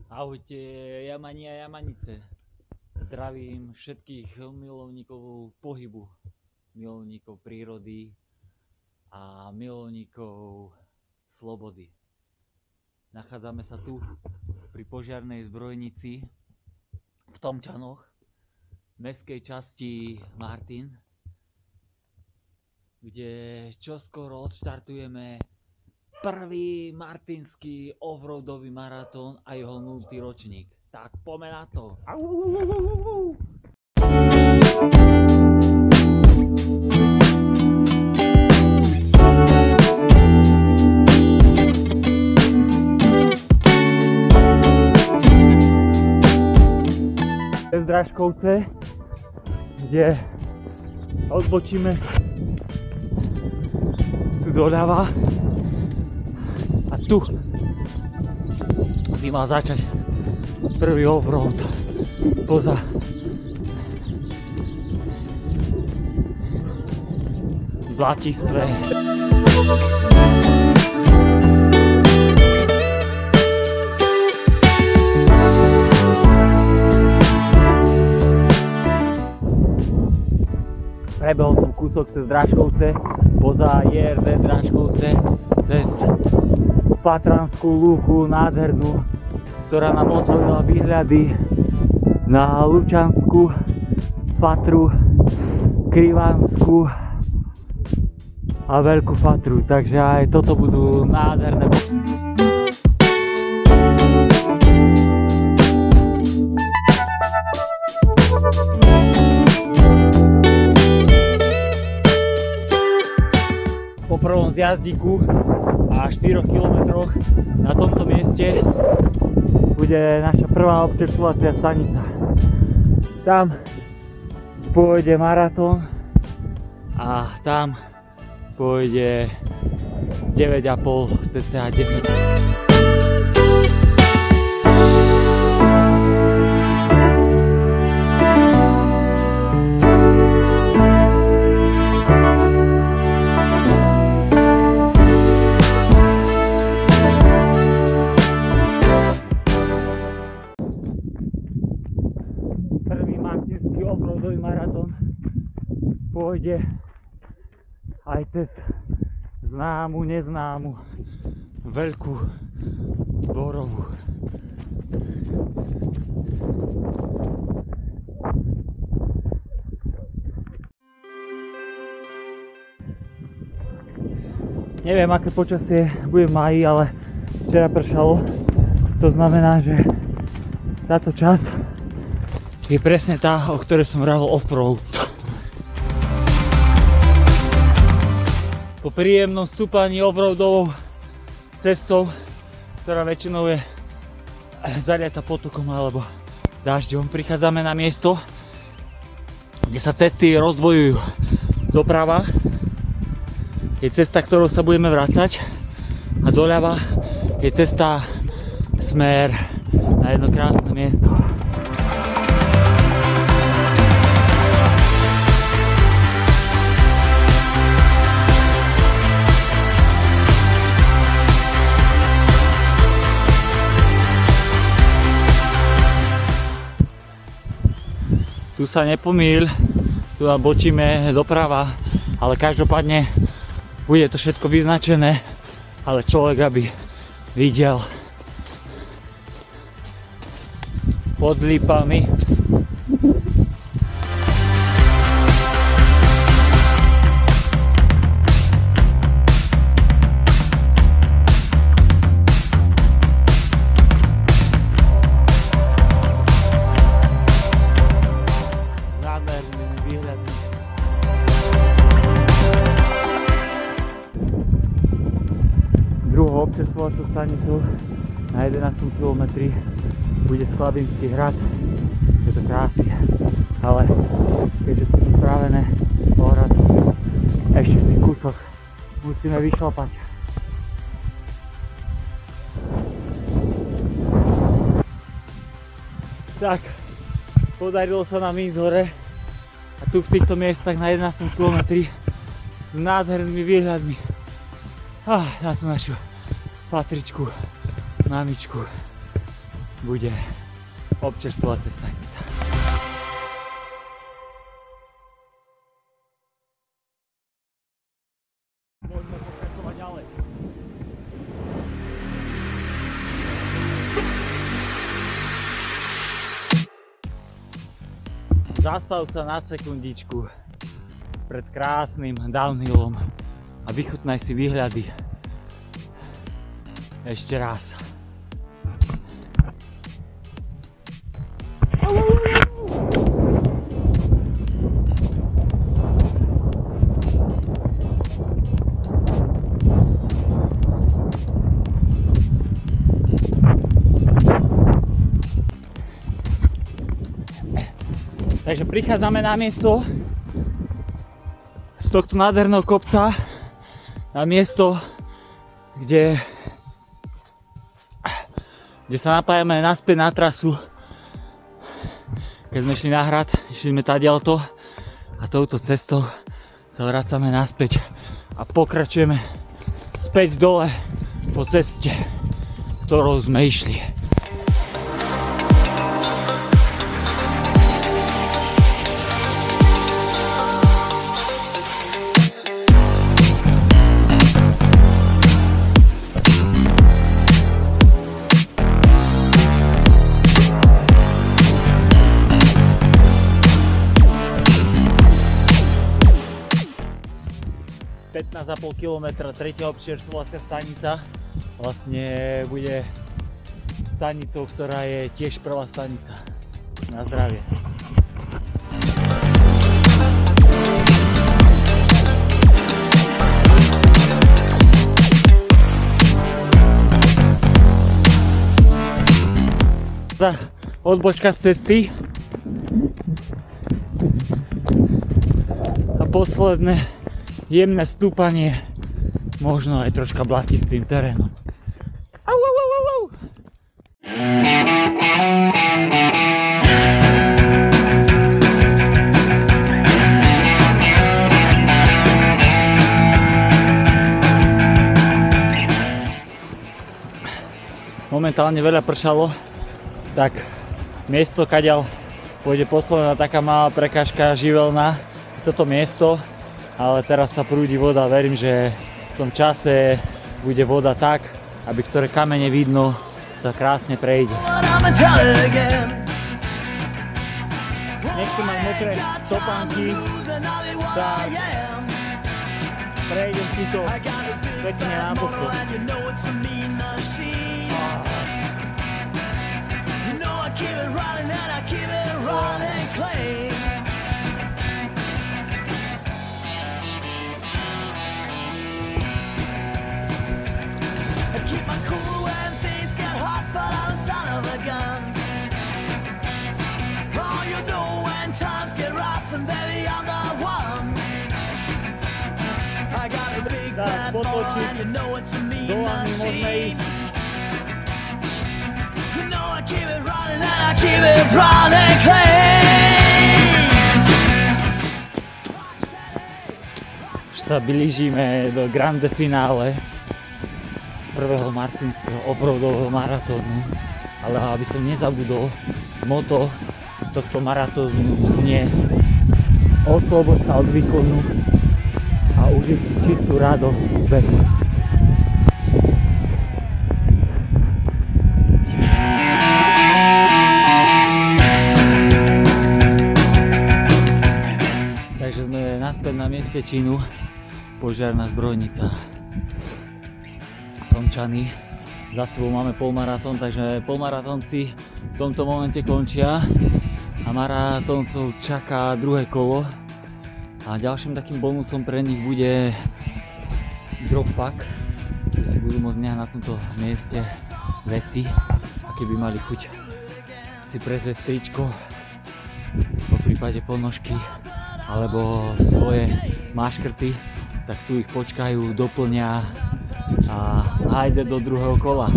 Ahojte Jamani a Jamanice. Zdravím všetkých milovníkov pohybu, milovníkov prírody a milovníkov slobody. Nachádzame sa tu pri požiarnej zbrojnici v Tomčanoch, v mestskej časti Martin, kde čoskoro odštartujeme prvý martinský offroadový maratón a jeho 0. ročník. Tak poďme na to. Cez Dražkovce, kde odbočíme tu doľava. A tu by mal začať prvý offroad poza blatistve. Prebehol som kúsok cez Dražkovce, poza JRD Dražkovce, cez Patranskú lúku nádhernú, ktorá nám otvorila výhľady na Lučanskú, Fatru, Krivanskú a Veľkú Fatru, takže aj toto budú nádherné. Po prvom zjazdíku a 4 kilometroch na tomto mieste bude naša prvá občerstvovacia stanica. Tam pôjde maratón a tam pôjde 9,5 cca 10. Offroadový maratón pôjde aj cez známu, neznámu Veľkú Borovu. Neviem, aké počasie bude v máji, ale včera pršalo. To znamená, že táto časť je presne tá, o ktorej som vravel offroad. Po príjemnom stúpaní offroadovou cestou, ktorá väčšinou je zaliata potokom alebo dažďom, prichádzame na miesto, kde sa cesty rozdvojujú. Doprava je cesta, ktorou sa budeme vracať, a doľava je cesta smer na jedno krásne miesto. Tu sa nepomýl, tu bočíme doprava, ale každopádne bude to všetko vyznačené, ale človek aby videl pod lípami. Druhou občerstvovacou stanicou na 11. kilometri bude Sklabinský hrad. Je to krásne, ale keďže sú pripravené pohrad, ešte si kúsok musíme vyšlapať. Tak, podarilo sa nám ísť hore a tu v týchto miestach na 11. kilometri s nádhernými výhľadmi na tú našu Patričku, mamičku. bude občerstvovacia stanica. Môžeme pokračovať ďalej. Zastav sa na sekundičku pred krásnym downhillom a vychutnaj si výhľady. Ešte raz. Takže prichádzame na miesto z tohto nádherného kopca, na miesto, kde sa napájame naspäť na trasu. Keď sme šli na hrad, išli sme tadiaľto a touto cestou sa vracame naspäť a pokračujeme späť dole po ceste, ktorou sme išli. 15,5 km, tretia občerstvovacia stanica vlastne bude stanicou, ktorá je tiež prvá stanica. Na zdravie. Odbočka z cesty a posledné jemné stúpanie, možno aj troška blatistým terénom. Au, au, au, au, au. Momentálne veľa pršalo, tak miesto, kadiaľ pôjde posledná taká malá prekážka živelná, toto miesto, ale teraz sa prúdi voda. Verím, že v tom čase bude voda tak, aby ktoré kamene vidno sa krásne prejde. Nechcem mať mokré topánky, tak prejdem si to pekne na boku. Tak potočiť, dolami môžeme ísť. Už sa blížime do grande finále prvého martinského offroadového maratónu, ale aby som nezabudol, motto tohto maratónu znie: osloboď sa od výkonu a užij si čistú radosť z behu. Takže sme naspäť na mieste činu, požiarna zbrojnica. Tomčany. Za sebou máme polmaratón, takže polmaratónci v tomto momente končia a maratóncov čaká druhé kolo. A ďalším takým bonusom pre nich bude drop pack, kde si budú môcť nehať na tomto mieste veci, a keby mali chuť si prezrieť tričko, po prípade ponožky alebo svoje máškrty, tak tu ich počkajú, doplňa a hajde do druhého kola.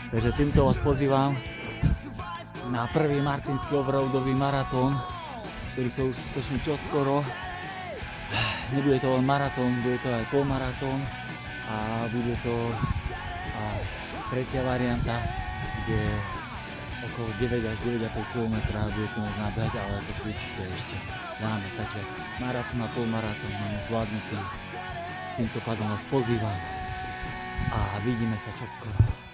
Takže týmto vás pozývam na prvý martinský offroadový maratón, ktorý sa uskutoční čoskoro. Nebude to len maratón, bude to aj polmaratón a bude to tretia varianta kde okolo 9 až 9,5 km bude to možná dať, ale to si určite ešte dáme. Takže maratón a polmaratón máme zvládnutý. Týmto pádom vás pozývam a vidíme sa čoskoro.